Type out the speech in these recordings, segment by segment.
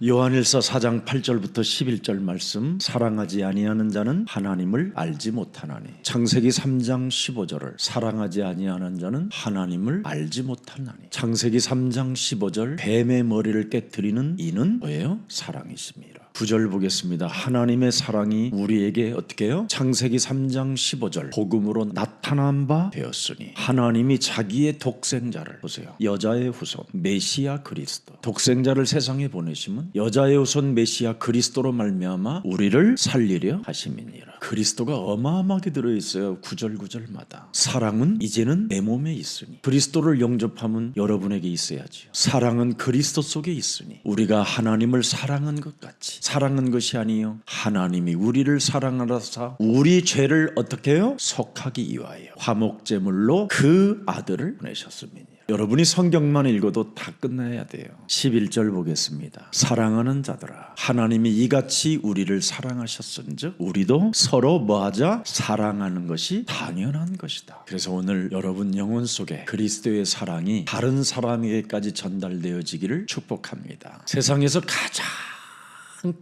요한일서 4장 8절부터 11절 말씀, 사랑하지 아니하는 자는 하나님을 알지 못하나니. 창세기 3장 15절을 사랑하지 아니하는 자는 하나님을 알지 못하나니. 창세기 3장 15절 뱀의 머리를 깨트리는 이는 뭐예요? 사랑이십니다. 9절 보겠습니다. 하나님의 사랑이 우리에게 어떻게 해요? 창세기 3장 15절 복음으로 나타난 바 되었으니 하나님이 자기의 독생자를, 보세요, 여자의 후손 메시아 그리스도, 독생자를 세상에 보내심은 여자의 후손 메시아 그리스도로 말미암아 우리를 살리려 하심이니라. 그리스도가 어마어마하게 들어있어요. 9절마다. 사랑은 이제는 내 몸에 있으니, 그리스도를 영접하면 여러분에게 있어야지요. 사랑은 그리스도 속에 있으니 우리가 하나님을 사랑한 것 같이, 사랑한 것이 아니요 하나님이 우리를 사랑하사 우리 죄를 어떻게 해요? 속하기 위하여 화목제물로 그 아들을 보내셨습니다. 여러분이 성경만 읽어도 다 끝나야 돼요. 11절 보겠습니다. 사랑하는 자들아, 하나님이 이같이 우리를 사랑하셨은즉 우리도 서로 뭐하자? 사랑하는 것이 당연한 것이다. 그래서 오늘 여러분 영혼 속에 그리스도의 사랑이 다른 사람에게까지 전달되어지기를 축복합니다. 세상에서 가장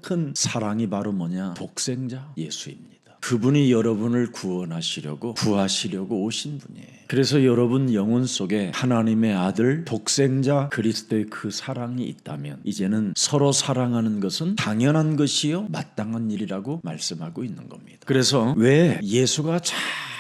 큰 사랑이 바로 뭐냐? 독생자 예수입니다. 그분이 여러분을 구원하시려고 구하시려고 오신 분이에요. 그래서 여러분 영혼 속에 하나님의 아들 독생자 그리스도의 그 사랑이 있다면 이제는 서로 사랑하는 것은 당연한 것이요 마땅한 일이라고 말씀하고 있는 겁니다. 그래서 왜 예수가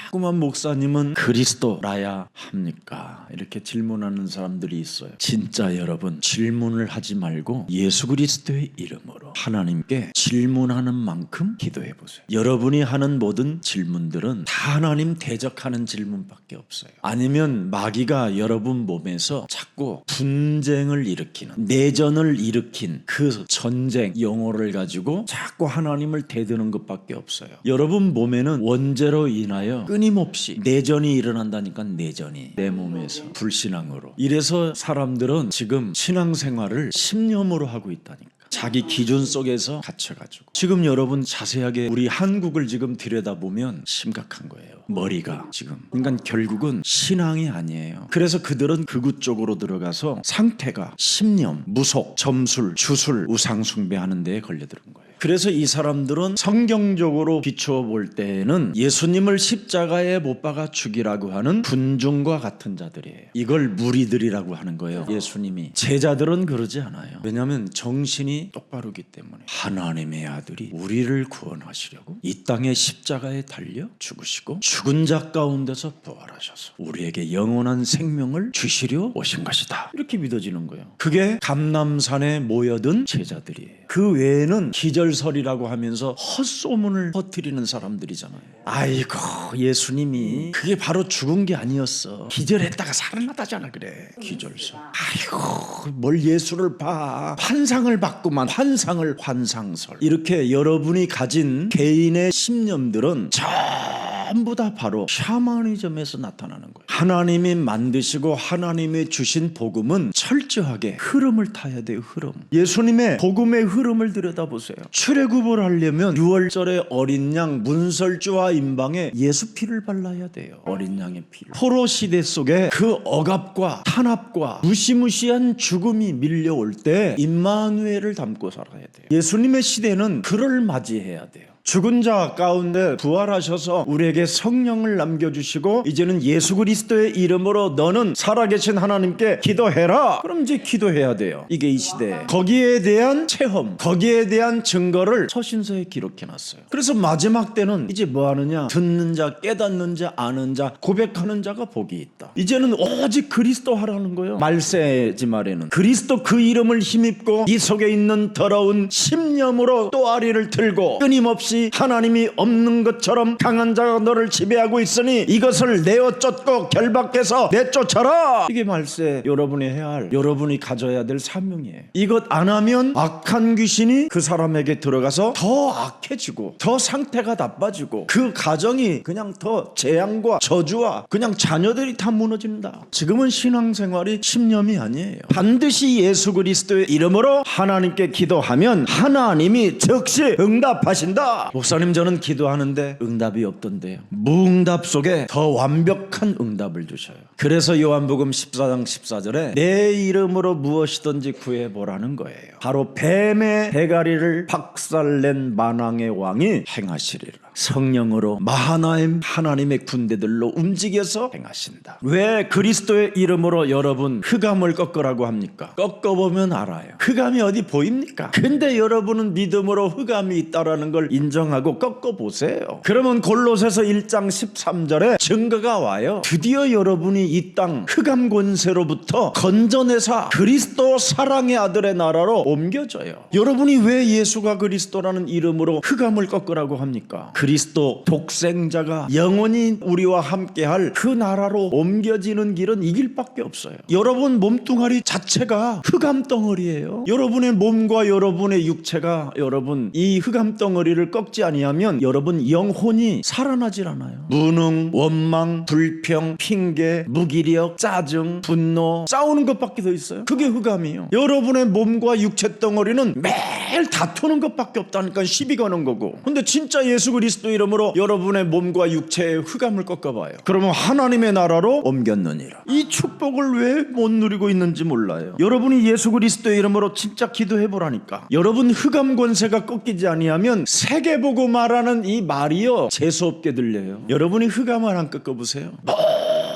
자꾸만 목사님은 그리스도라야 합니까? 이렇게 질문하는 사람들이 있어요. 진짜 여러분 질문을 하지 말고 예수 그리스도의 이름으로 하나님께 질문하는 만큼 기도해 보세요. 여러분이 하는 모든 질문들은 다 하나님 대적하는 질문밖에 없어요. 아니면 마귀가 여러분 몸에서 자꾸 분쟁을 일으키는, 내전을 일으킨 그 전쟁 용어를 가지고 자꾸 하나님을 대드는 것밖에 없어요. 여러분 몸에는 원죄로 인하여 끊임없이 내전이 일어난다니까. 내전이 내 몸에서 불신앙으로. 이래서 사람들은 지금 신앙생활을 신념으로 하고 있다니까. 자기 기준 속에서 갇혀가지고. 지금 여러분 자세하게 우리 한국을 지금 들여다보면 심각한 거예요. 머리가 지금. 그러니까 결국은 신앙이 아니에요. 그래서 그들은 극우 쪽으로 들어가서 상태가 신념, 무속, 점술, 주술, 우상숭배하는 데에 걸려드는 거예요. 그래서 이 사람들은 성경적으로 비추어 볼 때에는 예수님을 십자가에 못 박아 죽이라고 하는 군중과 같은 자들이에요. 이걸 무리들이라고 하는 거예요. 예수님이. 제자들은 그러지 않아요. 왜냐하면 정신이 똑바르기 때문에. 하나님의 아들이 우리를 구원하시려고 이 땅의 십자가에 달려 죽으시고 죽은 자 가운데서 부활하셔서 우리에게 영원한 생명을 주시려 오신 것이다. 이렇게 믿어지는 거예요. 그게 감람산에 모여든 제자들이에요. 그 외에는 기절설이라고 하면서 헛소문을 퍼뜨리는 사람들이잖아요. 아이고 예수님이 그게 바로 죽은 게 아니었어. 기절했다가 살아났다잖아. 그래. 기절설. 아이고 뭘 예수를 봐. 환상을 봤구만. 환상을 환상설. 이렇게 여러분이 가진 개인의 신념들은 전부 다 바로 샤머니즘에서 나타나는 거예요. 하나님이 만드시고 하나님이 주신 복음은 철저하게 흐름을 타야 돼요. 흐름. 예수님의 복음의 흐름을 들여다보세요. 출애굽을 하려면 6월절에 어린 양 문설주와 임방에 예수 피를 발라야 돼요. 어린 양의 피를. 포로 시대 속에 그 억압과 탄압과 무시무시한 죽음이 밀려올 때 임마누엘을 담고 살아야 돼요. 예수님의 시대는 그를 맞이해야 돼요. 죽은 자 가운데 부활하셔서 우리에게 성령을 남겨주시고 이제는 예수 그리스도의 이름으로 너는 살아계신 하나님께 기도해라. 그럼 이제 기도해야 돼요. 이게 이 시대에. 거기에 대한 체험, 거기에 대한 증거를 서신서에 기록해놨어요. 그래서 마지막 때는 이제 뭐 하느냐? 듣는 자, 깨닫는 자, 아는 자, 고백하는 자가 복이 있다. 이제는 오직 그리스도 하라는 거예요. 말세지 말에는 그리스도 그 이름을 힘입고 이 속에 있는 더러운 심령으로 또아리를 들고 끊임없이 하나님이 없는 것처럼 강한 자가 너를 지배하고 있으니 이것을 내어 쫓고 결박해서 내쫓아라. 이게 말세 여러분이 해야 할, 여러분이 가져야 될 사명이에요. 이것 안 하면 악한 귀신이 그 사람에게 들어가서 더 악해지고 더 상태가 나빠지고 그 가정이 그냥 더 재앙과 저주와 그냥 자녀들이 다 무너진다. 지금은 신앙생활이 신념이 아니에요. 반드시 예수 그리스도의 이름으로 하나님께 기도하면 하나님이 즉시 응답하신다. 목사님 저는 기도하는데 응답이 없던데요. 무응답 속에 더 완벽한 응답을 주셔요. 그래서 요한복음 14장 14절에 내 이름으로 무엇이든지 구해보라는 거예요. 바로 뱀의 대가리를 박살낸 만왕의 왕이 행하시리라. 성령으로 마하나임 하나님의 군대들로 움직여서 행하신다. 왜 그리스도의 이름으로 여러분 흑암을 꺾으라고 합니까? 꺾어보면 알아요. 흑암이 어디 보입니까? 근데 여러분은 믿음으로 흑암이 있다라는 걸 인정하고 꺾어보세요. 그러면 골로새서 1장 13절에 증거가 와요. 드디어 여러분이 이 땅 흑암 권세로부터 건져내사 그리스도 사랑의 아들의 나라로 옮겨져요. 여러분이 왜 예수가 그리스도라는 이름으로 흑암을 꺾으라고 합니까? 그리스도 독생자가 영원히 우리와 함께할 그 나라로 옮겨지는 길은 이 길밖에 없어요. 여러분 몸뚱아리 자체가 흑암 덩어리예요. 여러분의 몸과 여러분의 육체가 여러분 이 흑암 덩어리를 꺾지 아니하면 여러분 영혼이 살아나질 않아요. 무능, 원망, 불평, 핑계, 무기력, 짜증, 분노, 싸우는 것밖에 더 있어요. 그게 흑암이에요. 여러분의 몸과 육체 덩어리는 매일 다투는 것밖에 없다니까 시비 거는 거고. 근데 진짜 예수 그리스도 이름으로 여러분의 몸과 육체의 흑암을 꺾어봐요. 그러면 하나님의 나라로 옮겼느니라. 이 축복을 왜 못 누리고 있는지 몰라요. 여러분이 예수 그리스도 이름으로 진짜 기도해보라니까. 여러분 흑암 권세가 꺾이지 아니하면 세계보고 말하는 이 말이요 재수없게 들려요. 여러분이 흑암을 안 꺾어보세요.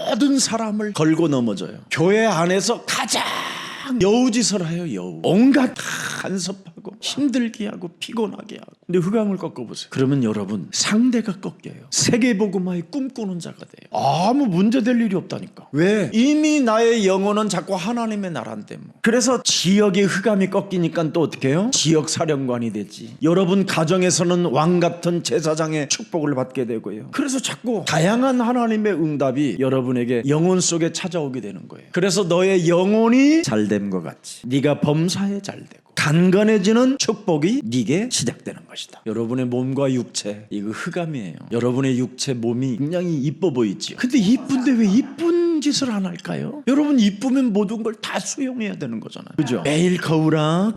모든 사람을 걸고 넘어져요. 교회 안에서 가장 여우짓을 해요. 여우. 온갖 간섭하고 힘들게 하고 피곤하게 하고. 근데 흑암을 꺾어보세요. 그러면 여러분 상대가 꺾여요. 세계복음화의 꿈꾸는 자가 돼요. 아무 문제될 일이 없다니까. 왜? 이미 나의 영혼은 자꾸 하나님의 나라인데 뭐. 그래서 지역의 흑암이 꺾이니까 또 어떻게 해요? 지역 사령관이 되지. 여러분 가정에서는 왕같은 제사장의 축복을 받게 되고요. 그래서 자꾸 다양한 하나님의 응답이 여러분에게 영혼 속에 찾아오게 되는 거예요. 그래서 너의 영혼이 잘된 것 같이 네가 범사에 잘되고 단건해지는 축복이 네게 시작되는 것이다. 여러분의 몸과 육체 이거 흑암이에요. 여러분의 육체 몸이 굉장히 이뻐 보이지. 근데 이쁜데 왜 이쁜 짓을 안 할까요? 여러분 이쁘면 모든 걸 다 수용해야 되는 거잖아요. 그죠? 매일 거울아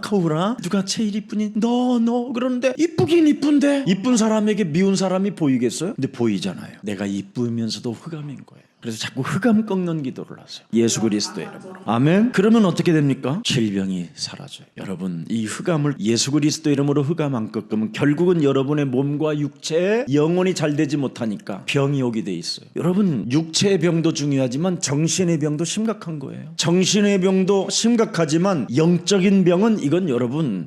누가 제일 이쁘니? 너 그러는데 이쁘긴 이쁜데 이쁜 사람에게 미운 사람이 보이겠어요? 근데 보이잖아요. 내가 이쁘면서도 흑암인 거예요. 그래서 자꾸 흑암 꺾는 기도를 하세요. 예수 그리스도의 이름으로. 아멘. 그러면 어떻게 됩니까? 질병이 사라져요. 여러분 이 흑암을 예수 그리스도 이름으로 흑암 안 꺾으면 결국은 여러분의 몸과 육체에 영혼이 잘 되지 못하니까 병이 오게 돼 있어요. 여러분 육체의 병도 중요하지만 정신의 병도 심각한 거예요. 정신의 병도 심각하지만 영적인 병은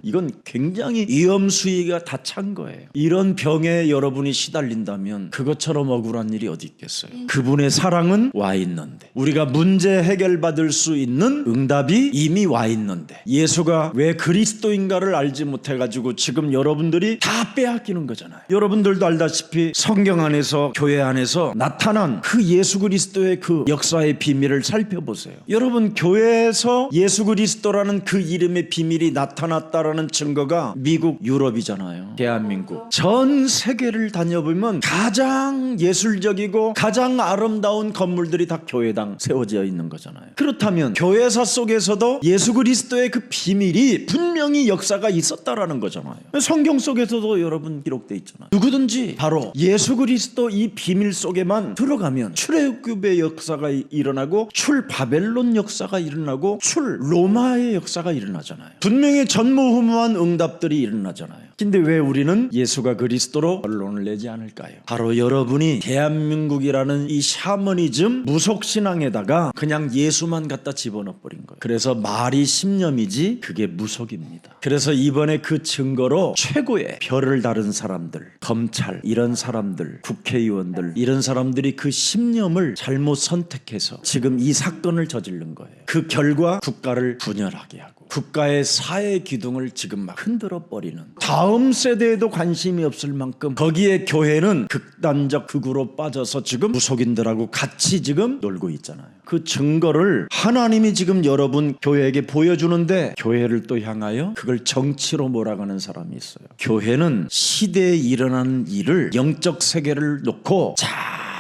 이건 굉장히 위험 수위가 다 찬 거예요. 이런 병에 여러분이 시달린다면 그것처럼 억울한 일이 어디 있겠어요. 그분의 사랑은 와 있는데 우리가 문제 해결받을 수 있는 응답이 이미 와 있는데 예수가 왜 그리스도인가를 알지 못해가지고 지금 여러분들이 다 빼앗기는 거잖아요. 여러분들도 알다시피 성경 안에서 교회 안에서 나타난 그 예수 그리스도의 그 역사의 비밀을 살펴보세요. 여러분 교회에서 예수 그리스도라는 그 이름의 비밀이 나타났다라는 증거가 미국 유럽이잖아요. 대한민국 전 세계를 다녀보면 가장 예술적이고 가장 아름다운 건물들이 다 교회당 세워져 있는 거잖아요. 그렇다면 교회사 속에서도 예수 그리스도의 그 비밀이 분명히 역사가 있었다라는 거잖아요. 성경 속에서도 여러분 기록돼 있잖아요. 누구든지 바로 예수 그리스도 이 비밀 속에만 들어가면 출애굽의 역사가 일어나고 출 바벨론 역사가 일어나고 출 로마의 역사가 일어나잖아요. 분명히 전무후무한 응답들이 일어나잖아요. 근데 왜 우리는 예수가 그리스도로 결론을 내지 않을까요? 바로 여러분이 대한민국이라는 이 샤머니즘 무속신앙에다가 그냥 예수만 갖다 집어넣어버린 거예요. 그래서 말이 신념이지 그게 무속입니다. 그래서 이번에 그 증거로 최고의 별을 다른 사람들, 검찰 이런 사람들, 국회의원들 이런 사람들이 그 신념을 잘못 선택해서 지금 이 사건을 저지른 거예요. 그 결과 국가를 분열하게 하고 국가의 사회 기둥을 지금 막 흔들어 버리는, 다음 세대에도 관심이 없을 만큼 거기에 교회는 극단적 극으로 빠져서 지금 무속인들하고 같이 지금 놀고 있잖아요. 그 증거를 하나님이 지금 여러분 교회에게 보여주는데 교회를 또 향하여 그걸 정치로 몰아가는 사람이 있어요. 교회는 시대에 일어나는 일을 영적 세계를 놓고 잘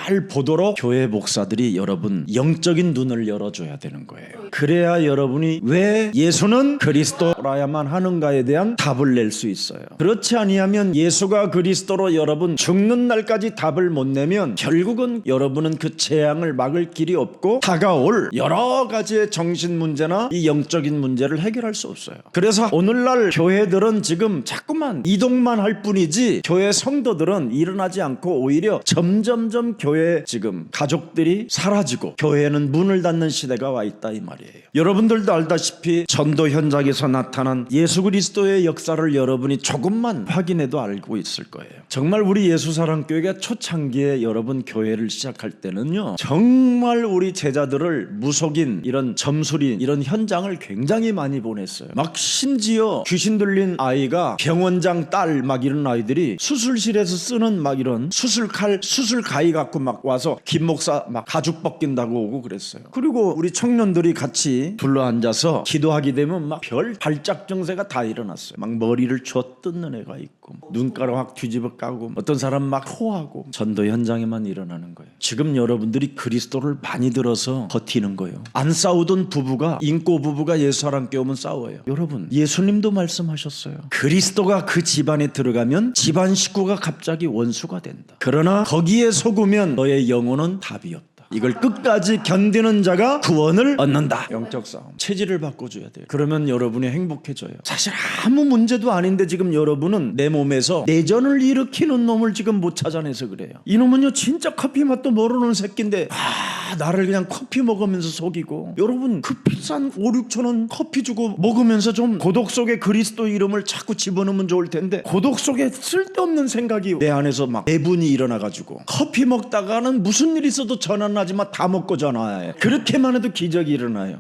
잘 보도록 교회 목사들이 여러분 영적인 눈을 열어줘야 되는 거예요. 그래야 여러분이 왜 예수는 그리스도라야만 하는가에 대한 답을 낼 수 있어요. 그렇지 아니하면 예수가 그리스도로 여러분 죽는 날까지 답을 못 내면 결국은 여러분은 그 재앙을 막을 길이 없고 다가올 여러 가지의 정신 문제나 이 영적인 문제를 해결할 수 없어요. 그래서 오늘날 교회들은 지금 자꾸만 이동만 할 뿐이지 교회 성도들은 일어나지 않고 오히려 점점점 교회 지금 가족들이 사라지고 교회는 문을 닫는 시대가 와 있다 이 말이에요. 여러분들도 알다시피 전도 현장에서 나타난 예수 그리스도의 역사를 여러분이 조금만 확인해도 알고 있을 거예요. 정말 우리 예수사랑교회가 초창기에 여러분 교회를 시작할 때는요, 정말 우리 제자들을 무속인 이런 점술인 이런 현장을 굉장히 많이 보냈어요. 막 심지어 귀신 들린 아이가 병원장 딸 막 이런 아이들이 수술실에서 쓰는 막 이런 수술칼 수술 가위 갖고 막 와서 김 목사 막 가죽 벗긴다고 오고 그랬어요. 그리고 우리 청년들이 같이 둘러 앉아서 기도하게 되면 막 별 발작 증세가 다 일어났어요. 막 머리를 쥐어 뜯는 애가 있고 눈가를 확 뒤집어 까고 어떤 사람 막 토하고 전도 현장에만 일어나는 거예요. 지금 여러분들이 그리스도를 많이 들어서 버티는 거예요. 안 싸우던 부부가 인고 부부가 예수사랑교회 오면 싸워요. 여러분 예수님도 말씀하셨어요. 그리스도가 그 집안에 들어가면 집안 식구가 갑자기 원수가 된다. 그러나 거기에 속으면 너의 영혼은 답이 없다. 이걸 끝까지 견디는 자가 구원을 얻는다. 영적 싸움. 체질을 바꿔줘야 돼요. 그러면 여러분이 행복해져요. 사실 아무 문제도 아닌데 지금 여러분은 내 몸에서 내전을 일으키는 놈을 지금 못 찾아내서 그래요. 이놈은요 진짜 커피 맛도 모르는 새끼인데 나를 그냥 커피 먹으면서 속이고, 여러분 그 비싼 5-6천 원 커피 주고 먹으면서 좀 고독 속에 그리스도 이름을 자꾸 집어넣으면 좋을 텐데 고독 속에 쓸데없는 생각이 내 안에서 막 내분이 일어나가지고 커피 먹다가는 무슨 일 있어도 전화하지만 다 먹고 전화해. 그렇게만 해도 기적이 일어나요.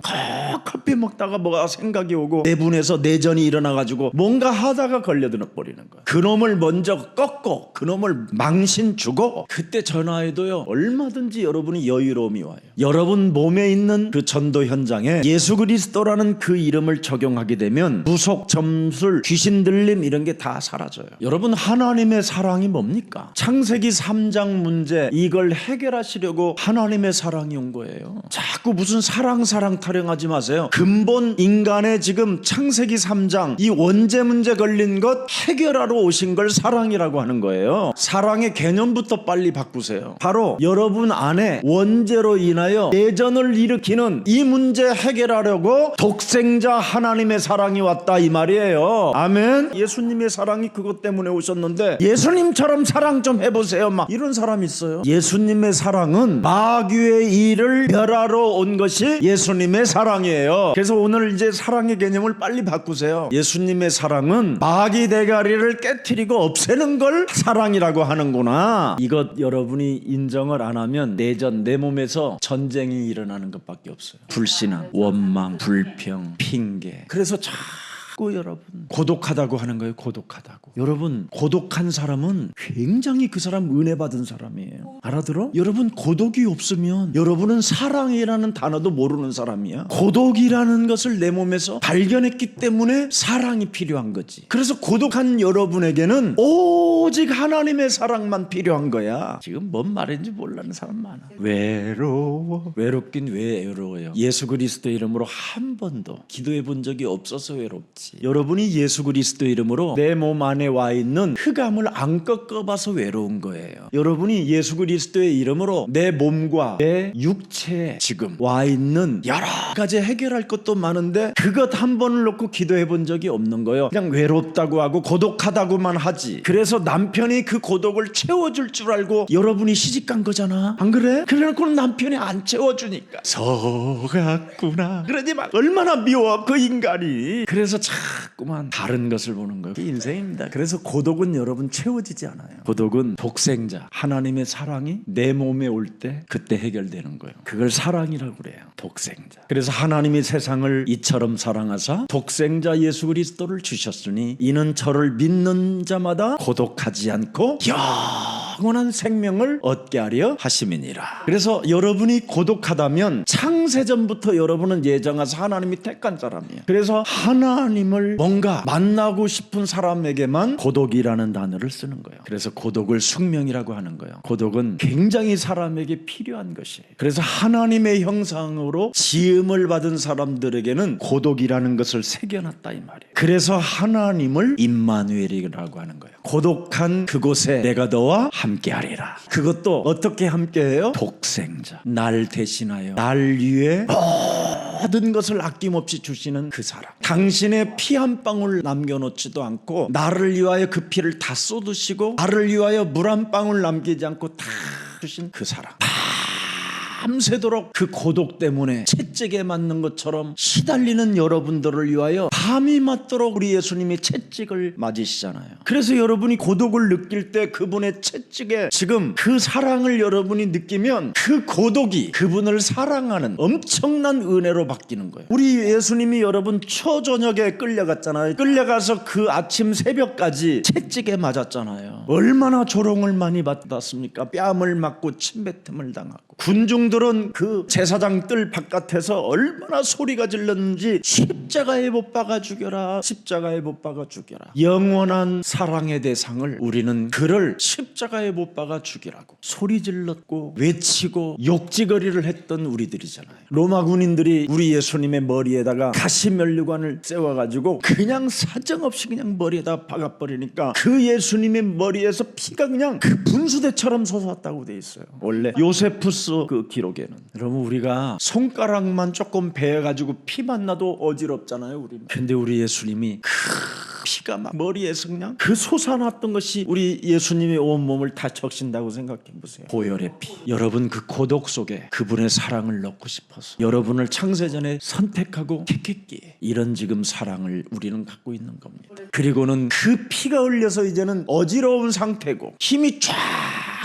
커피 먹다가 뭐가 생각이 오고 내분에서 내전이 일어나가지고 뭔가 하다가 걸려들어 버리는 거야. 그놈을 먼저 꺾고 그놈을 망신 주고 그때 전화해도요 얼마든지 여러분이 여유로움이 와요. 여러분 몸에 있는 그 전도 현장에 예수 그리스도라는 그 이름을 적용하게 되면 무속, 점술, 귀신 들림 이런 게 다 사라져요. 여러분 하나님의 사랑이 뭡니까? 창세기 3장 문제 이걸 해결하시려고 하나님의 사랑이 온 거예요. 자꾸 무슨 사랑 타령하지 마세요. 근본 인간의 지금 창세기 3장 이 원죄 문제 걸린 것 해결하러 오신 걸 사랑이라고 하는 거예요. 사랑의 개념부터 빨리 바꾸세요. 바로 여러분 안에 원죄로 인하여 내전을 일으키는 이 문제 해결하려고 독생자 하나님의 사랑이 왔다 이 말이에요. 아멘. 예수님의 사랑이 그것 때문에 오셨는데 예수님처럼 사랑 좀 해보세요 막 이런 사람이 있어요. 예수님의 사랑은 마귀의 일을 멸하러 온 것이 예수님의 사랑이에요. 그래서 오늘 이제 사랑의 개념을 빨리 바꾸세요. 예수님의 사랑은 마귀 대가리를 깨트리고 없애는 걸 사랑이라고 하는구나. 이것 여러분이 인정을 안 하면 내전 내 몸에서 전쟁이 일어나는 것밖에 없어요. 불신앙, 원망, 불평, 핑계. 그래서 여러분 고독하다고 하는 거예요. 고독하다고. 여러분 고독한 사람은 굉장히 그 사람 은혜 받은 사람이에요. 알아들어? 여러분 고독이 없으면 여러분은 사랑이라는 단어도 모르는 사람이야. 고독이라는 것을 내 몸에서 발견했기 때문에 사랑이 필요한 거지. 그래서 고독한 여러분에게는 오직 하나님의 사랑만 필요한 거야. 지금 뭔 말인지 몰라는 사람 많아. 외로워. 외롭긴 왜 외로워요? 예수 그리스도 이름으로 한 번도 기도해 본 적이 없어서 외롭지. 여러분이 예수 그리스도 이름으로 내 몸 안에 와 있는 흑암을 안 꺾어봐서 외로운 거예요. 여러분이 예수 그리스도의 이름으로 내 몸과 내 육체에 지금 와 있는 여러 가지 해결할 것도 많은데 그것 한 번을 놓고 기도해 본 적이 없는 거예요. 그냥 외롭다고 하고 고독하다고만 하지. 그래서 남편이 그 고독을 채워줄 줄 알고 여러분이 시집간 거잖아. 안 그래? 그래놓고는 남편이 안 채워주니까 속았구나. 그러지 마. 얼마나 미워 그 인간이. 그래서 자꾸만 다른 것을 보는 거예요. 인생입니다. 그래서 고독은 여러분 채워지지 않아요. 고독은 독생자 하나님의 사랑이 내 몸에 올 때 그때 해결되는 거예요. 그걸 사랑이라고 그래요. 독생자. 그래서 하나님이 세상을 이처럼 사랑하사 독생자 예수 그리스도를 주셨으니 이는 저를 믿는 자마다 고독하지 않고 영원한 생명을 얻게 하려 하심이니라. 그래서 여러분이 고독하다면 창세전부터 여러분은 예정하사 하나님이 택한 사람이에요. 그래서 하나님을 뭔가 만나고 싶은 사람에게만 고독이라는 단어를 쓰는 거예요. 그래서 고독을 숙명이라고 하는 거예요. 고독은 굉장히 사람에게 필요한 것이에요. 그래서 하나님의 형상으로 지음을 받은 사람들에게는 고독이라는 것을 새겨놨다 이 말이에요. 그래서 하나님을 임마누엘이라고 하는 거예요. 고독한 그곳에 내가 너와 함께하리라. 그것도 어떻게 함께해요? 독생자, 날 대신하여 날 위해 모든 것을 아낌없이 주시는 그 사람. 당신의 피 한 방울 남겨놓지도 않고 나를 위하여 그 피를 다 쏟으시고 나를 위하여 물 한 방울 남기지 않고 다 주신 그 사람. 밤새도록 그 고독 때문에 채찍에 맞는 것처럼 시달리는 여러분들을 위하여 밤이 맞도록 우리 예수님이 채찍을 맞으시잖아요. 그래서 여러분이 고독을 느낄 때 그분의 채찍에 지금 그 사랑을 여러분이 느끼면 그 고독이 그분을 사랑하는 엄청난 은혜로 바뀌는 거예요. 우리 예수님이 여러분 초저녁에 끌려갔잖아요. 끌려가서 그 아침 새벽까지 채찍에 맞았잖아요. 얼마나 조롱을 많이 받았습니까? 뺨을 맞고 침뱉음을 당하고. 군중들은 그 제사장 뜰 바깥에서 얼마나 소리가 질렀는지 십자가에 못 박아 죽여라, 십자가에 못 박아 죽여라. 영원한 사랑의 대상을 우리는 그를 십자가에 못 박아 죽이라고 소리 질렀고 외치고 욕지거리를 했던 우리들이잖아요. 로마 군인들이 우리 예수님의 머리에다가 가시면류관을 세워가지고 그냥 사정없이 그냥 머리에다 박아버리니까 그 예수님의 머리에서 피가 그냥 그 분수대처럼 솟았다고 돼 있어요. 원래 요세푸스 그 기록에는. 여러분 우리가 손가락만 조금 베어가지고 피만 나도 어지럽잖아요 우리는. 근데 우리 예수님이 피가 막 머리에서 그냥 그 솟아났던 것이 우리 예수님의 온몸을 다 적신다고 생각해 보세요. 보혈의 피. 여러분 그 고독 속에 그분의 사랑을 넣고 싶어서 여러분을 창세전에 선택하고 택했기에 이런 지금 사랑을 우리는 갖고 있는 겁니다. 그리고는 그 피가 흘려서 이제는 어지러운 상태고 힘이 쫙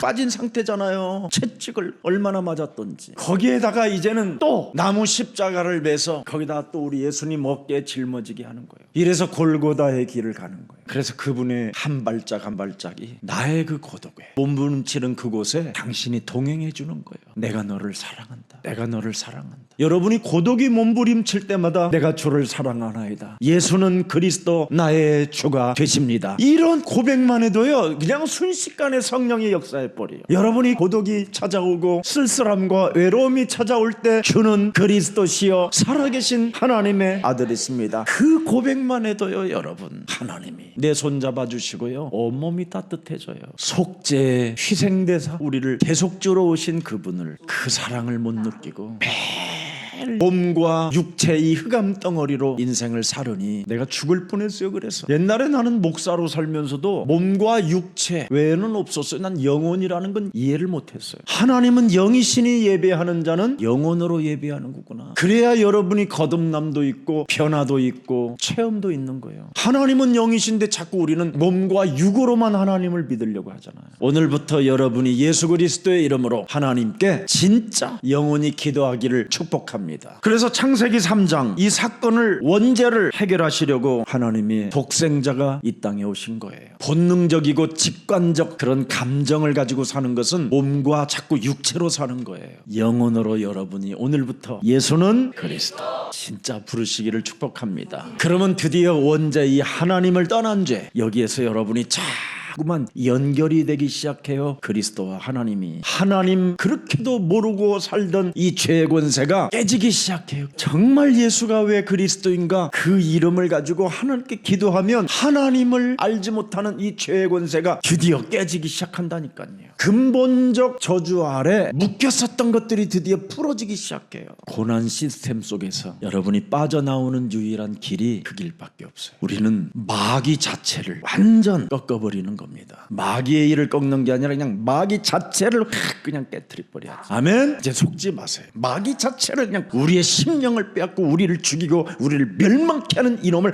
빠진 상태잖아요. 채찍을 얼마나 맞았던지. 거기에다가 이제는 또 나무 십자가를 매서 거기다 또 우리 예수님 어깨에 짊어지게 하는 거예요. 이래서 골고다의 길을 가는 거예요. 그래서 그분의 한 발짝 한 발짝이 나의 그 고독에 몸부림치는 그곳에 당신이 동행해 주는 거예요. 내가 너를 사랑한다. 내가 너를 사랑한다. 여러분이 고독이 몸부림칠 때마다 내가 주를 사랑하나이다. 예수는 그리스도 나의 주가 되십니다. 이런 고백만 해도요 그냥 순식간에 성령의 역사해 버려요. 여러분이 고독이 찾아오고 쓸쓸함과 외로움이 찾아올 때 주는 그리스도시여 살아계신 하나님의 아들이십니다. 그 고백만 해도요 여러분 하나님이 내 손 잡아주시고요 온몸이 따뜻해져요. 속죄 희생대사 우리를 대속주로 오신 그분을 그 사랑을 못 느끼고 몸과 육체 이 흑암 덩어리로 인생을 살으니 내가 죽을 뻔했어요. 그래서 옛날에 나는 목사로 살면서도 몸과 육체 외에는 없었어요. 난 영혼이라는 건 이해를 못했어요. 하나님은 영이시니 예배하는 자는 영혼으로 예배하는 거구나. 그래야 여러분이 거듭남도 있고 변화도 있고 체험도 있는 거예요. 하나님은 영이신데 자꾸 우리는 몸과 육으로만 하나님을 믿으려고 하잖아요. 오늘부터 여러분이 예수 그리스도의 이름으로 하나님께 진짜 영원히 기도하기를 축복합니다. 그래서 창세기 3장 이 사건을 원죄를 해결하시려고 하나님이 독생자가 이 땅에 오신 거예요. 본능적이고 직관적 그런 감정을 가지고 사는 것은 몸과 자꾸 육체로 사는 거예요. 영혼으로 여러분이 오늘부터 예수는 그리스도 진짜 부르시기를 축복합니다. 그러면 드디어 원죄 이 하나님을 떠난 죄 여기에서 여러분이 자꾸만 연결이 되기 시작해요. 그리스도와 하나님이 하나님 그렇게도 모르고 살던 이 죄의 권세가 깨지기 시작해요. 정말 예수가 왜 그리스도인가 그 이름을 가지고 하나님께 기도하면 하나님을 알지 못하는 이 죄의 권세가 드디어 깨지기 시작한다니까요. 근본적 저주 아래 묶였었던 것들이 드디어 풀어지기 시작해요. 고난 시스템 속에서 여러분이 빠져나오는 유일한 길이 그 길밖에 없어요. 우리는 마귀 자체를 완전 꺾어버리는 겁니다. 마귀의 일을 꺾는 게 아니라 그냥 마귀 자체를 그냥 깨트려버려야지. 아멘. 이제 속지 마세요. 마귀 자체를 그냥 우리의 심령을 빼앗고 우리를 죽이고 우리를 멸망케 하는 이놈을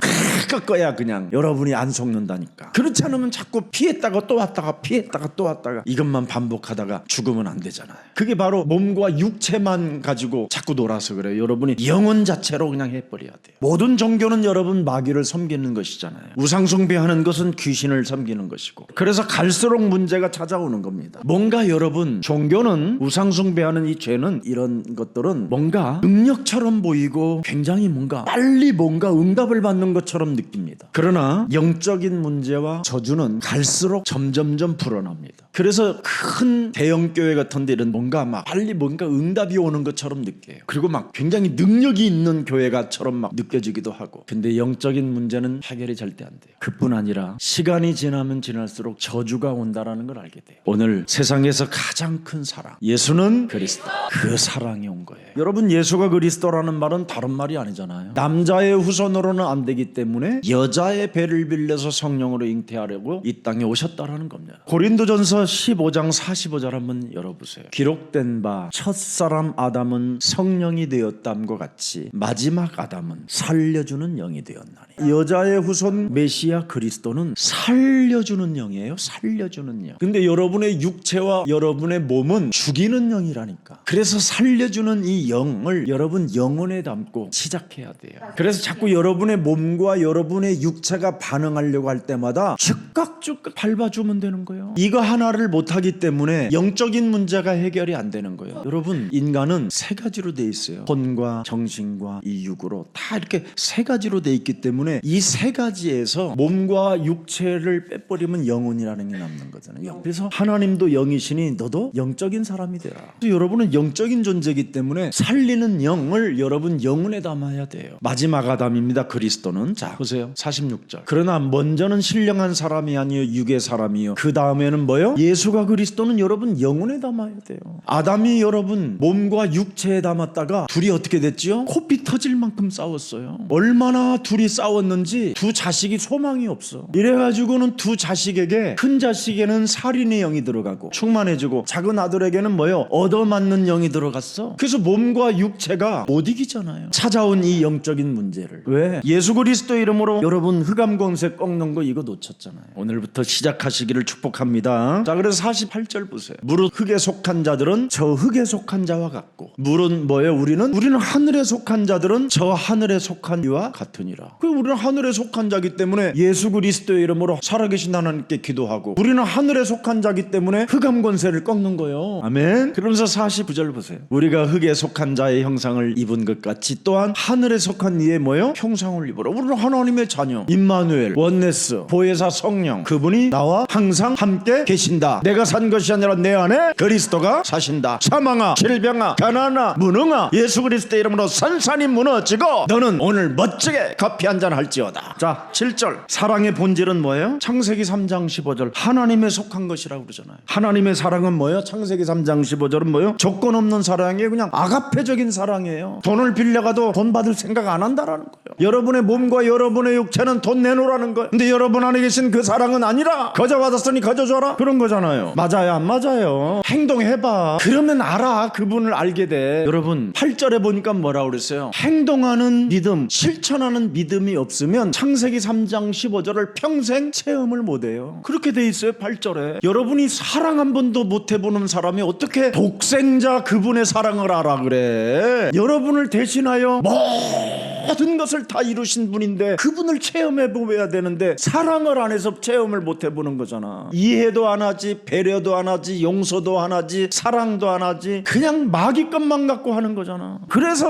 꺾어야 그냥 여러분이 안 속는다니까. 그렇지 않으면 자꾸 피했다가 또 왔다가 피했다가 또 왔다가 이것만 반복하다가 죽으면 안 되잖아요. 그게 바로 몸과 육체만 가지고 자꾸 놀아서 그래요. 여러분이 영혼 자체로 그냥 해버려야 돼요. 모든 종교는 여러분 마귀를 섬기는 것이잖아요. 우상숭배하는 것은 귀신을 섬기는 것이고 것이고, 그래서 갈수록 문제가 찾아오는 겁니다. 뭔가 여러분, 종교는, 우상숭배하는 이 죄는, 이런 것들은 뭔가 능력처럼 보이고 굉장히 뭔가 빨리 뭔가 응답을 받는 것처럼 느낍니다. 그러나 영적인 문제와 저주는 갈수록 점점점 불어납니다. 그래서 큰 대형 교회 같은 데는 뭔가 막 빨리 뭔가 응답이 오는 것처럼 느껴요. 그리고 막 굉장히 능력이 있는 교회가처럼 막 느껴지기도 하고. 근데 영적인 문제는 해결이 절대 안 돼요. 그뿐 아니라 시간이 지나면 지날수록 저주가 온다라는 걸 알게 돼요. 오늘 세상에서 가장 큰 사랑, 예수는 그리스도, 그 사랑이 온 거예요. 여러분, 예수가 그리스도라는 말은 다른 말이 아니잖아요. 남자의 후손으로는 안 되기 때문에 여자의 배를 빌려서 성령으로 잉태하려고 이 땅에 오셨다라는 겁니다. 고린도전서 15장 45절 한번 열어보세요. 기록된 바 첫사람 아담은 성령이 되었담과 같이 마지막 아담은 살려주는 영이 되었나니. 여자의 후손 메시아 그리스도는 살려주는 영이에요. 살려주는 영. 근데 여러분의 육체와 여러분의 몸은 죽이는 영이라니까. 그래서 살려주는 이 영을 여러분 영혼에 담고 시작해야 돼요. 그래서 자꾸 여러분의 몸과 여러분의 육체가 반응하려고 할 때마다 즉각 밟아주면 되는 거예요. 이거 하나를 못하기 때문에 영적인 문제가 해결이 안 되는 거예요. 여러분, 인간은 세 가지로 돼 있어요. 혼과 정신과 이 육으로 다 이렇게 세 가지로 돼 있기 때문에 이 세 가지에서 몸과 육체를 빼버리면 영혼이라는 게 남는 거잖아요. 그래서 하나님도 영이시니 너도 영적인 사람이 되라. 여러분은 영적인 존재이기 때문에 살리는 영을 여러분 영혼에 담아야 돼요. 마지막 아담입니다. 그리스도는. 자 보세요, 46절. 그러나 먼저는 신령한 사람이 아니요 육의 사람이요 그 다음에는 뭐요? 예수가 그리스도는 여러분 영혼에 담아야 돼요. 아담이 여러분 몸과 육체에 담았다가 둘이 어떻게 됐지요? 코피 터질 만큼 싸웠어요. 얼마나 둘이 싸웠는지 두 자식이 소망이 없어. 이래가지고는 두 자식에게, 큰 자식에는 살인의 영이 들어가고 충만해지고 작은 아들에게는 뭐요? 얻어맞는 영이 들어갔어. 그래서 몸과 육체가 못 이기잖아요. 찾아온 이 영적인 문제를. 왜? 예수 그리스도 이름으로 여러분 흑암 권세 꺾는 거 이거 놓쳤잖아요. 오늘부터 시작하시기를 축복합니다. 자, 그래서 48절 보세요. 무릇 흙에 속한 자들은 저 흙에 속한 자와 같고, 물은 뭐예요? 우리는 하늘에 속한 자들은 저 하늘에 속한 이와 같으니라. 우리는 하늘에 속한 자기 때문에 예수 그리스도의 이름으로 살아계신 하나님께 기도하고, 우리는 하늘에 속한 자기 때문에 흑암 권세를 꺾는 거예요. 아멘. 그러면서 49절 보세요. 우리가 흙에 속한 자의 형상을 입은 것 같이 또한 하늘에 속한 이의 뭐예요? 형상을 입으라. 우리는 하나님의 자녀, 임마누엘, 원네스, 보혜사 성령, 그분이 나와 항상 함께 계신다. 내가 산 것이 아니라 내 안에 그리스도가 사신다. 사망아, 질병아, 가난아, 무능아, 예수 그리스도의 이름으로 산산이 무너지고 너는 오늘 멋지게 커피 한잔 할지어다. 자, 7절. 사랑의 본질은 뭐예요? 창세기 3장 15절 하나님에 속한 것이라고 그러잖아요. 하나님의 사랑은 뭐예요? 창세기 3장 15절은 뭐예요? 조건 없는 사랑이에요. 그냥 아가페적인 사랑이에요. 돈을 빌려가도 돈 받을 생각 안 한다라는 거예요. 여러분의 몸과 여러분의 육체는 돈 내놓으라는 거예요. 근데 여러분 안에 계신 그 사랑은 아니라 거저 받았으니 거저 줘라, 그런 거잖아요. 맞아요, 안 맞아요? 행동해봐. 그러면 알아. 그분을 알게 돼. 여러분 8절에 보니까 뭐라고 그랬어요? 행동하는 믿음, 실천하는 믿음이 없으면 창세기 3장 15절을 평생 체험을 못해요. 그렇게 돼 있어요. 8절에. 여러분이 사랑 한 번도 못 해보는 사람이 어떻게 독생자 그분의 사랑을 알아 그래? 여러분을 대신하여 모든 것을 다 이루신 분인데 그분을 체험해보아야 되는데 사랑을 안 해서 체험을 못 해보는 거잖아. 이해도 안 하지, 배려도 안 하지, 용서도 안 하지, 사랑도 안 하지. 그냥 마귀 것만 갖고 하는 거잖아. 그래서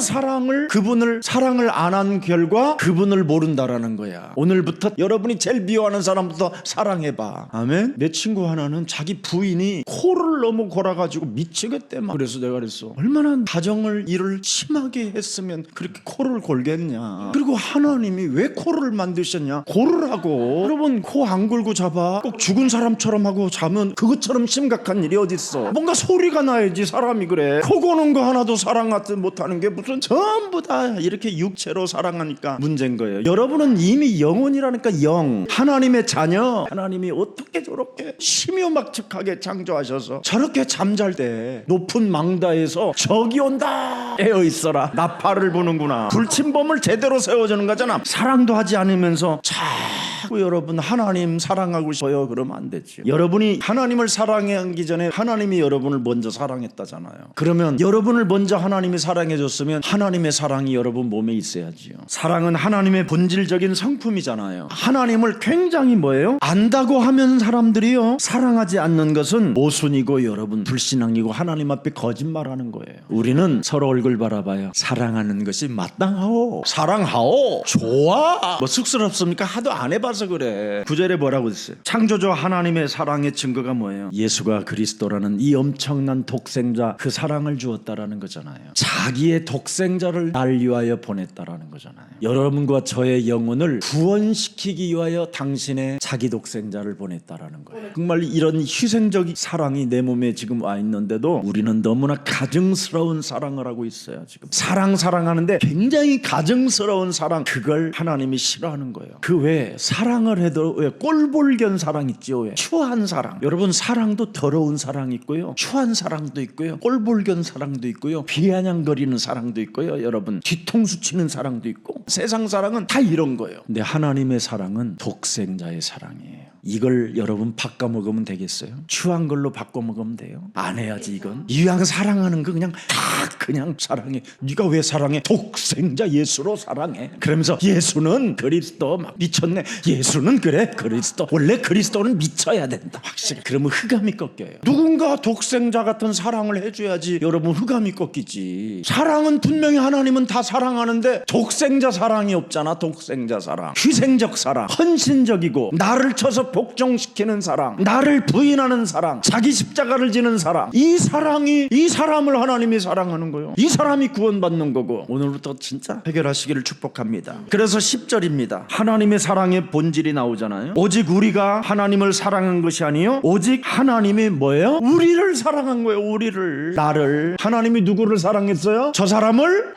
그분을 사랑을 안 한 결과 그분을 모른다라는 거야. 오늘부터 여러분이 제일 미워하는 사람부터 사랑해봐. 아멘. 내 친구 하나는 자기 부인이 코를 너무 골아가지고 미치겠대 막. 그래서 내가 그랬어, 얼마나 가정을 일을 심하게 했으면 그렇게 코를 골겠냐. 그리고 하나님이 왜 코를 만드셨냐? 고르라고. 여러분 코 안 골고 잡아. 꼭 죽은 사람처럼 하고 자면 그것처럼 심각한 일이 어딨어. 뭔가 소리가 나야지 사람이. 그래, 코 고는 거 하나도 사랑 같은 못하는 게 무슨 전부 다 이렇게 육체로 사랑하니까 문제인 거예요. 여러분은 이미 영혼이라니까. 영, 하나님의 자녀. 하나님이 어떻게 저렇게 심요막측하게 창조하셔서 저렇게 잠잘 때 높은 망다에서 적이 온다 깨어 있어라. 나팔을 부는구나. 불침범을 제대로 세워주는 거잖아. 사랑도 하지 않으면서 자꾸 여러분 하나님 사랑하고 싶어요 그러면 안 되죠. 여러분이 하나님을 사랑하기 전에 하나님이 여러분을 먼저 사랑했다잖아요. 그러면 여러분을 먼저 하나님이 사랑해 줬으면 하나님의 사랑이 여러분 몸에 있어야지요. 사랑은 하나님의 본질적인 성품이잖아요. 하나님을 굉장히 뭐예요? 안다고 하면 사람들이요 사랑하지 않는 것은 모순이고 여러분 불신앙이고 하나님 앞에 거짓말하는 거예요. 우리는 서로 얼굴 바라봐요. 사랑하는 것이 마땅하오. 사랑하오. 좋아. 뭐 쑥스럽습니까? 하도 안 해봐서 그래. 9절에 뭐라고 했어요? 창조주 하나님의 사랑의 증거가 뭐예요? 예수가 그리스도라는 이 엄청난 독생자 그 사랑을 주었다라는 거잖아요. 자기의 독생자를 날 위하여 보냈다라는 거잖아요. 여러분과 저의 영혼을 구원시키기 위하여 당신의 자기 독생자를 보냈다라는 거예요. 정말 이런 희생적인 사랑이 내 몸에 지금 와 있는데도 우리는 너무나 가증스러운 사랑을 하고 있어요. 지금 사랑하는데 굉장히 가증스러운 사랑, 그걸 하나님이 싫어하는 거예요. 그 외에 사랑을 해도 왜 꼴볼견 사랑 있죠. 왜 추한 사랑. 여러분 사랑도 더러운 사랑 있고요, 추한 사랑도 있고요, 꼴볼견 사랑도 있고요, 비아냥거리는 사랑도 있고요, 여러분 뒤통수 치는 사랑도 있고, 세상 사랑은 다 이런 거예요. 근데 하나님의 사랑은 독생자의 사랑이에요. 이걸 여러분 바꿔 먹으면 되겠어요? 추한 걸로 바꿔 먹으면 돼요? 안 해야지. 이건 이왕 사랑하는 거 그냥 다 그냥 사랑해. 네가 왜 사랑해? 독생자 예수로 사랑해. 그러면서 예수는 그리스도 막 미쳤네. 예수는 그래 그리스도. 원래 그리스도는 미쳐야 된다. 확실히. 그러면 흑암이 꺾여요. 누군가 독생자 같은 사랑을 해줘야지 여러분 흑암이 꺾이지. 사랑은 분명히 하나님은 다 사랑하는데 독생자 사랑이 없잖아. 독생자 사랑, 희생적 사랑, 헌신적이고 나를 쳐서 복종시키는 사랑, 나를 부인하는 사랑, 자기 십자가를 지는 사랑, 이 사랑이 이 사람을 하나님이 사랑하는 거예요. 이 사람이 구원받는 거고, 오늘부터 진짜 해결하시기를 축복합니다. 그래서 10절입니다. 하나님의 사랑의 본질이 나오잖아요. 오직 우리가 하나님을 사랑한 것이 아니요 오직 하나님이 뭐예요? 우리를 사랑한 거예요. 우리를, 나를. 하나님이 누구를 사랑했어요? 저 사람을?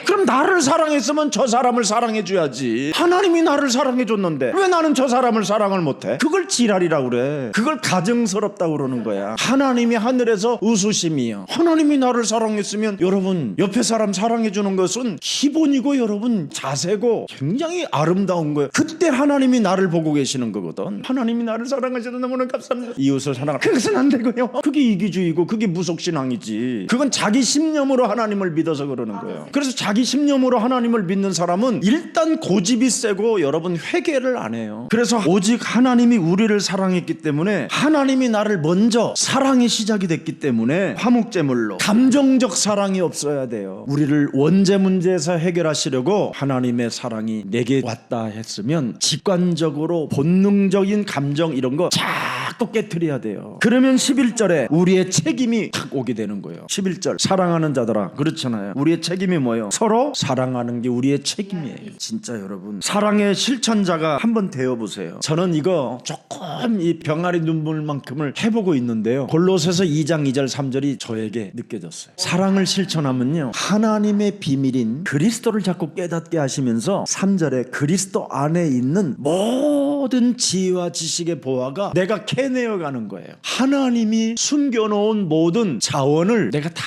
그럼 나를 사랑했으면 저 사람을 사랑해줘야지. 하나님이 나를 사랑해줬는데 왜 나는 저 사람을 사랑을 못해? 그걸 지랄이라고 그래. 그걸 가증스럽다고 그러는 거야. 하나님이 하늘에서 웃으심이요. 하나님이 나를 사랑했으면 여러분 옆에 사람 사랑해주는 것은 기본이고 여러분 자세고 굉장히 아름다운 거예요. 그때 하나님이 나를 보고 계시는 거거든. 하나님이 나를 사랑하셔서 너무나 감사합니다. 이웃을 사랑하라. 그것은 안 되고요. 그게 이기주의고 그게 무속신앙이지. 그건 자기 신념으로 하나님을 믿어서 그러는 거예요. 그래서 자기 신념으로 하나님을 믿는 사람은 일단 고집이 세고 여러분 회개를 안 해요. 그래서 오직 하나님이 우리를 사랑했기 때문에, 하나님이 나를 먼저 사랑의 시작이 됐기 때문에 화목제물로 감정적 사랑이 없어야 돼요. 우리를 원죄 문제에서 해결하시려고 하나님의 사랑이 내게 왔다 했으면 직관적으로 본능적인 감정 이런 거 자꾸 깨트려야 돼요. 그러면 11절에 우리의 책임이 탁 오게 되는 거예요. 11절 사랑하는 자들아, 그렇잖아요. 우리의 책임이 뭐예요? 서로 사랑하는 게 우리의 책임이에요. 진짜 여러분 사랑의 실천자가 한번 되어보세요. 저는 이거 조금 이 병아리 눈물만큼을 해보고 있는데요, 골로새서 2장 2절 3절이 저에게 느껴졌어요. 사랑을 실천하면요 하나님의 비밀인 그리스도를 자꾸 깨닫게 하시면서 3절에 그리스도 안에 있는 모든 지혜와 지식의 보화가 내가 캐내어가는 거예요. 하나님이 숨겨놓은 모든 자원을 내가 다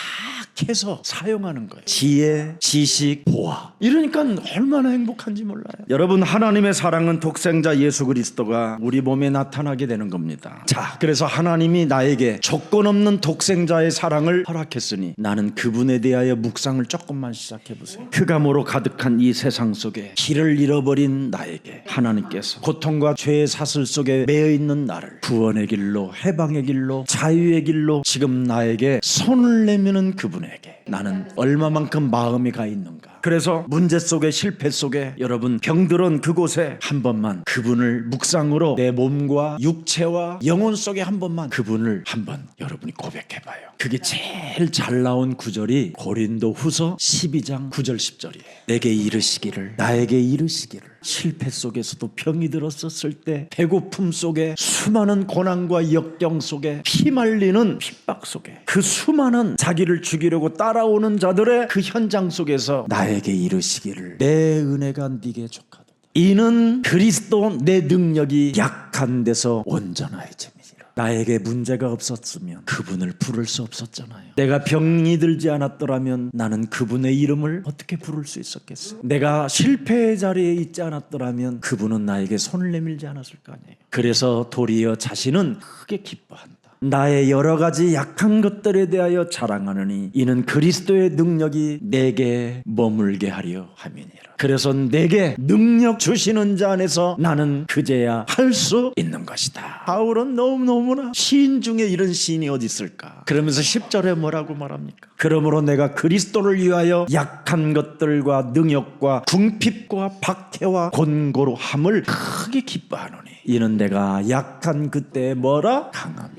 해서 사용하는 거예요. 지혜, 지식, 보아. 이러니까 얼마나 행복한지 몰라요. 여러분 하나님의 사랑은 독생자 예수 그리스도가 우리 몸에 나타나게 되는 겁니다. 자, 그래서 하나님이 나에게 조건 없는 독생자의 사랑을 허락했으니 나는 그분에 대하여 묵상을 조금만 시작해 보세요. 흑암으로 가득한 이 세상 속에 길을 잃어버린 나에게 하나님께서 고통과 죄의 사슬 속에 매여 있는 나를 구원의 길로, 해방의 길로, 자유의 길로 지금 나에게 손을 내미는 그분에게 나는 얼마만큼 마음이 가 있는가. 그래서 문제 속에, 실패 속에, 여러분 병들은 그곳에 한 번만 그분을 묵상으로 내 몸과 육체와 영혼 속에 한 번만 그분을 한번 여러분이 고백해봐요. 그게 제일 잘 나온 구절이 고린도 후서 12장 9절 10절이에요. 내게 이르시기를, 나에게 이르시기를, 실패 속에서도 병이 들었었을 때, 배고픔 속에, 수많은 고난과 역경 속에, 피말리는 핍박 속에, 그 수많은 자기를 죽이려고 따라오는 자들의 그 현장 속에서 나에게 이르시기를 내 은혜가 네게 족하도다. 이는 그리스도 내 능력이 약한 데서 온전하여짐이니라. 나에게 문제가 없었으면 그분을 부를 수 없었잖아요. 내가 병이 들지 않았더라면 나는 그분의 이름을 어떻게 부를 수 있었겠어요? 내가 실패의 자리에 있지 않았더라면 그분은 나에게 손을 내밀지 않았을 거 아니에요. 그래서 도리어 자신은 크게 기뻐한다. 나의 여러 가지 약한 것들에 대하여 자랑하느니 이는 그리스도의 능력이 내게 머물게 하려 함이니라. 그래서 내게 능력 주시는 자 안에서 나는 그제야 할 수 있는 것이다. 바울은 너무너무나 시인 중에 이런 시인이 어디 있을까? 그러면서 10절에 뭐라고 말합니까? 그러므로 내가 그리스도를 위하여 약한 것들과 능욕과 궁핍과 박해와 곤고로함을 크게 기뻐하노니 이는 내가 약한 그때에 뭐라? 강함.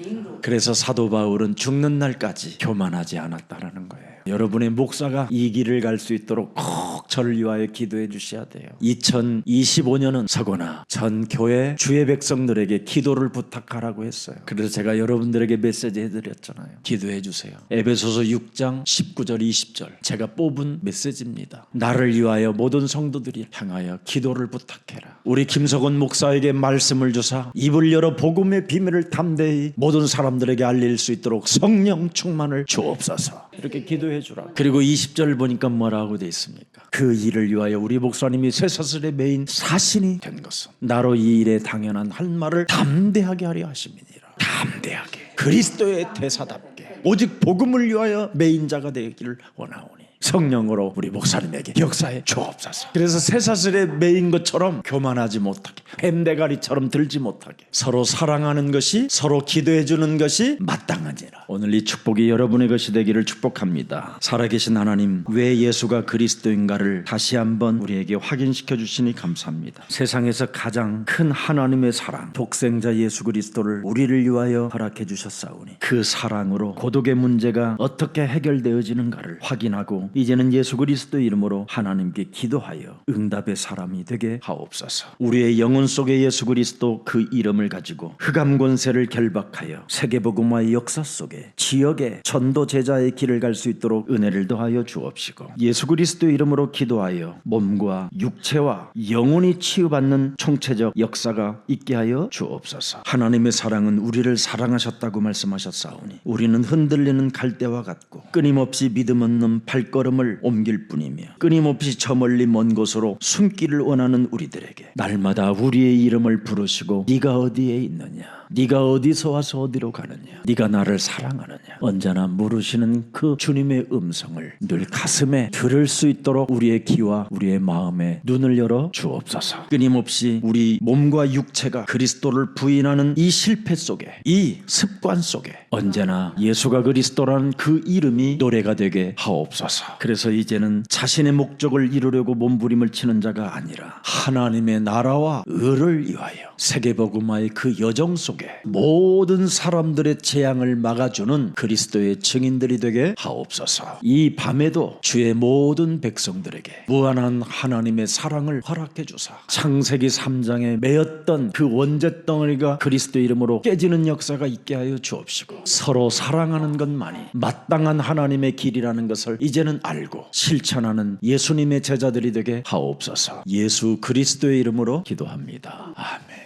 그래서 사도 바울은 죽는 날까지 교만하지 않았다라는 거예요. 여러분의 목사가 이 길을 갈 수 있도록 꼭 저를 위하여 기도해 주셔야 돼요. 2025년은 서거나 전 교회 주의 백성들에게 기도를 부탁하라고 했어요. 그래서 제가 여러분들에게 메시지 해드렸잖아요. 기도해 주세요. 에베소서 6장 19절 20절 제가 뽑은 메시지입니다. 나를 위하여 모든 성도들이 향하여 기도를 부탁해라. 우리 김석원 목사에게 말씀을 주사 입을 열어 복음의 비밀을 담대히 모든 사람들에게 알릴 수 있도록 성령 충만을 주옵소서. 이렇게 기도해 주라. 그리고 20절 보니까 뭐라고 돼 있습니까? 그 일을 위하여 우리 목사님이 쇠사슬의 메인 사신이 된 것은 나로 이 일에 당연한 할 말을 담대하게 하려 하심이니라. 담대하게 그리스도의 대사답게 오직 복음을 위하여 메인자가 되기를 원하오니 성령으로 우리 목사님에게 역사해 주옵소서. 그래서 쇠사슬에 매인 것처럼 교만하지 못하게 뱀대가리처럼 들지 못하게 서로 사랑하는 것이 서로 기도해 주는 것이 마땅하니라. 오늘 이 축복이 여러분의 것이 되기를 축복합니다. 살아계신 하나님, 왜 예수가 그리스도인가를 다시 한번 우리에게 확인시켜 주시니 감사합니다. 세상에서 가장 큰 하나님의 사랑 독생자 예수 그리스도를 우리를 위하여 허락해 주셨사오니 그 사랑으로 고독의 문제가 어떻게 해결되어지는가를 확인하고 이제는 예수 그리스도 이름으로 하나님께 기도하여 응답의 사람이 되게 하옵소서. 우리의 영혼 속에 예수 그리스도 그 이름을 가지고 흑암 권세를 결박하여 세계복음화의 역사 속에 지역의 전도 제자의 길을 갈 수 있도록 은혜를 더하여 주옵시고 예수 그리스도 이름으로 기도하여 몸과 육체와 영혼이 치유받는 총체적 역사가 있게 하여 주옵소서. 하나님의 사랑은 우리를 사랑하셨다고 말씀하셨사오니 우리는 흔들리는 갈대와 같고 끊임없이 믿음 없는 발걸음을 옮길 뿐이며 끊임없이 저 멀리 먼 곳으로 숨기를 원하는 우리들에게 날마다 우리의 이름을 부르시고 네가 어디에 있느냐, 네가 어디서 와서 어디로 가느냐, 네가 나를 사랑하느냐 언제나 물으시는 그 주님의 음성을 늘 가슴에 들을 수 있도록 우리의 귀와 우리의 마음에 눈을 열어 주옵소서. 끊임없이 우리 몸과 육체가 그리스도를 부인하는 이 실패 속에 이 습관 속에 언제나 예수가 그리스도라는 그 이름이 노래가 되게 하옵소서. 그래서 이제는 자신의 목적을 이루려고 몸부림을 치는 자가 아니라 하나님의 나라와 의를 위하여 세계복음화의 그 여정 속에 모든 사람들의 재앙을 막아주는 그리스도의 증인들이 되게 하옵소서. 이 밤에도 주의 모든 백성들에게 무한한 하나님의 사랑을 허락해 주사 창세기 3장에 매였던 그 원죄 덩어리가 그리스도 이름으로 깨지는 역사가 있게 하여 주옵시고 서로 사랑하는 것만이 마땅한 하나님의 길이라는 것을 이제는 알고 실천하는 예수님의 제자들이 되게 하옵소서. 예수 그리스도의 이름으로 기도합니다. 아멘.